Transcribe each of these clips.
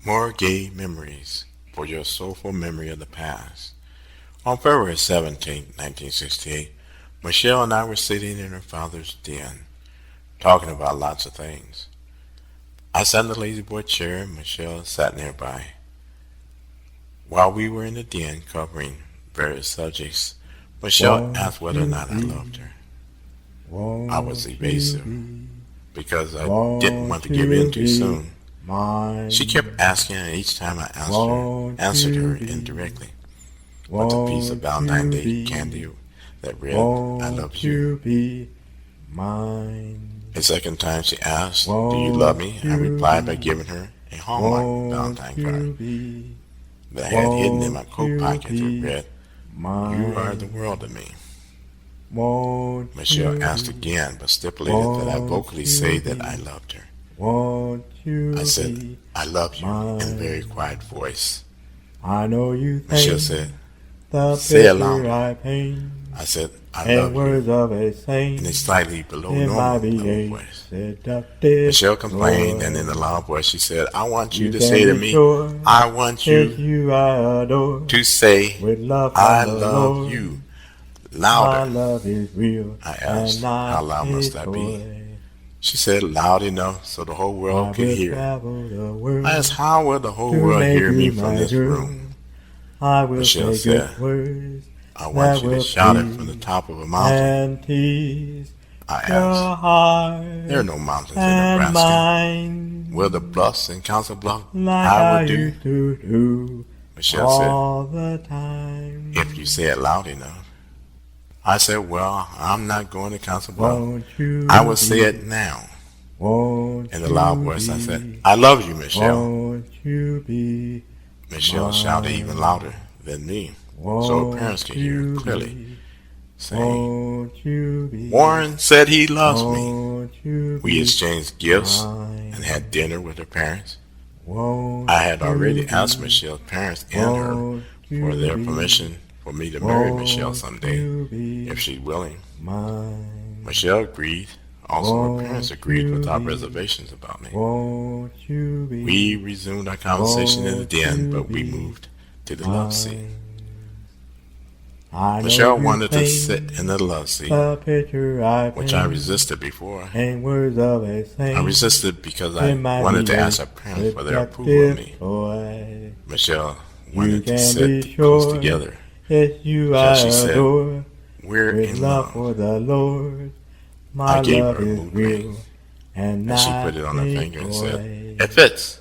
More gay memories for your soulful memory of the past. On February 17, 1968, Michelle and I were sitting in her father's den, talking about lots of things. I sat in the lazy boy chair and Michelle sat nearby. While we were in the den covering various subjects, Michelle Won't asked whether or you not I loved be, her. I was won't you evasive be, because I didn't want won't to give in you too be soon. She kept mine? asking, and each time I Won't answered you her be, indirectly with a piece of won't Valentine you Day be, candy that read, "I love won't you." you be mine? A second time she asked, "Do you love Won't me?" I you replied by be, giving her a Hallmark won't Valentine card you be, that I had hidden in my won't coat you pocket that be read, "You are the mine? world to me." Won't Michelle you asked be, again, but stipulated that I won't vocally say you that I be, loved her. won't I you said, be "I love you," in a very quiet mine? voice. I know you Michelle think said, the "Say it picture louder." I paint I said, "I ain't love you," words of a in a saint. slightly below It might normal be level a voice. seductive Michelle complained, and in a ploy. loud voice she said, "I want you You to can say to be me, sure I want it's you you I adore. to say, With love I from the love you." Lord, Louder. my love is real I and asked, "How not loud a must I be?" toy. She said, "Loud enough so the whole I world could will hear." travel the I asked, world "How will the whole to world make hear me you from my this girl. room?" I will Michelle say said, good words "I want that you to will shout it from the please top of a mountain." and tease I asked, your "There are heart no mountains in and Nebraska. Where the mine, bluffs in Council Bluff like I I would do?" used to do Michelle said, all the "If you time. say it loud enough." I said, "Well, I'm not going to Council Bluff. Won't I you will say it be, now." won't In a loud you voice, I said, be, "I love you, Michelle." won't you be Michelle shouted even louder mine? than me, so her parents Won't could hear you clearly, be, saying, won't you be, "Warren said he loves me." won't you We be exchanged gifts and had mine? dinner with her parents. Won't I had you already asked be, Michelle's parents and her won't for you their be, permission for me to marry Michelle won't someday, you if be she's willing. mine? Michelle agreed. Also, her parents Won't agreed you without be, reservations about me. won't you We be, resumed our conversation in the won't den, you but we be moved to the love seat. mine? I know Michelle you wanted to sit in think the love seat, the picture I which I paint resisted before. ain't words of a I saint. resisted because It I might wanted be to a ask her parents for their approval of seductive me. ploy. Michelle You wanted to can be sit close sure together it's you because she I said, adore. "We're With in love love." for the Lord, I my gave love her a is mood ring, real and and she put not it on her a finger and said, toy. "It fits."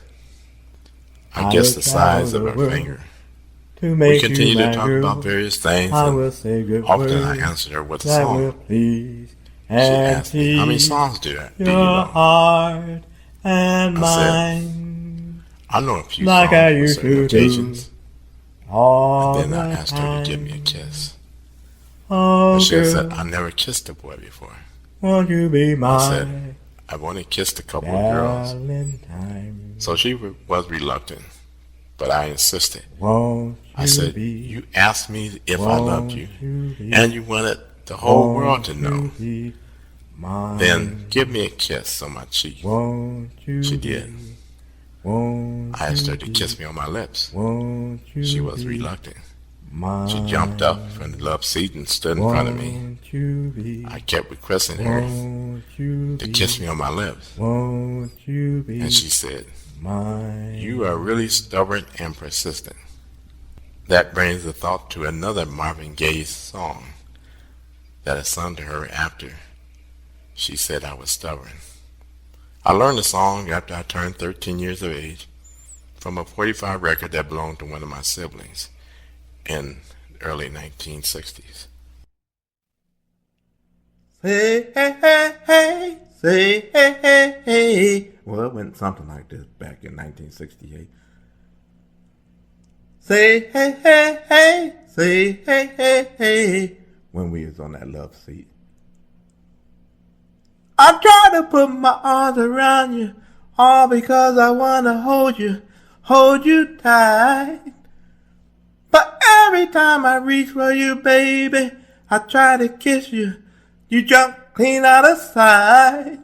I I will guessed the travel size of the her world finger. to We make you continued to my talk about girl. various things, I and will say good often I words answered her with a that will song. please She and asked me, "How many tease songs do you your know?" heart and I said, mine, "I know a few like I songs for used certain to do occasions." And all then I the asked her to give me a time. kiss. Oh, Michelle said, "I girl, never kissed a boy before." won't you be I said, my "I've only kissed a couple of girls." So Valentine? she was reluctant, but I insisted. Won't I you said, be, "You asked me if I loved won't you, you and be, you wanted the whole world won't to know. you be Then give me a mine? kiss on my cheek." Won't She you did. be, won't I asked you her to kiss be, me on my lips. won't She you was be reluctant. She jumped up from the mine? love seat and stood in front of me. Won't you I be, kept requesting her won't you to kiss me be, on my lips, won't you and she be said, "You are mine? really stubborn and persistent." That brings the thought to another Marvin Gaye song that I sung to her after she said I was stubborn. I learned the song after I turned 13 years of age from a 45 record that belonged to one of my siblings in the early 1960s. Say hey hey hey, say hey hey hey. Well, it went something like this back in 1968. Say hey hey hey, say hey hey hey, when we was on that love seat. I'm trying to put my arms around you, all because I wanna hold you tight. But every time I reach for you, baby, I try to kiss you, you jump clean out of sight.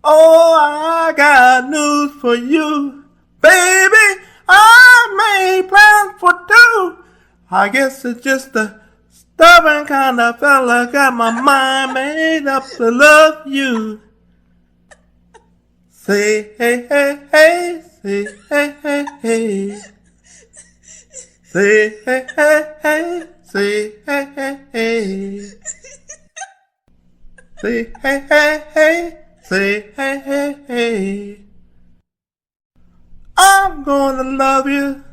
Oh, I got news for you, baby. made plans for two. I guess it's just a stubborn kind of fella. Got my mind made up to love you. Say hey, hey, hey. Say hey, hey, hey. Say hey, hey, hey. Say hey, hey, hey. Say hey, hey, hey. Say hey, hey, hey. I'm gonna love you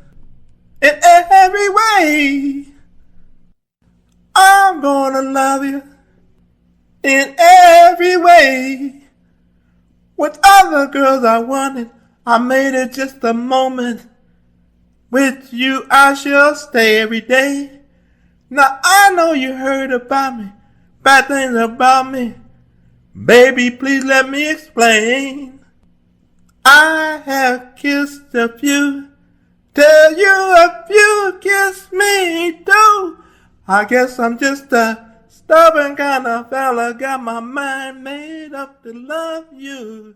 in every way. I'm gonna love you in every way. With other girls I wanted, I made it just a moment. With you I shall stay every day. Now I know you heard about me, bad things about me. Baby, please let me explain. I have kissed a few, tell you if you kiss me too. I guess I'm just a stubborn kind of fella, got my mind made up to love you.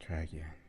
Try again.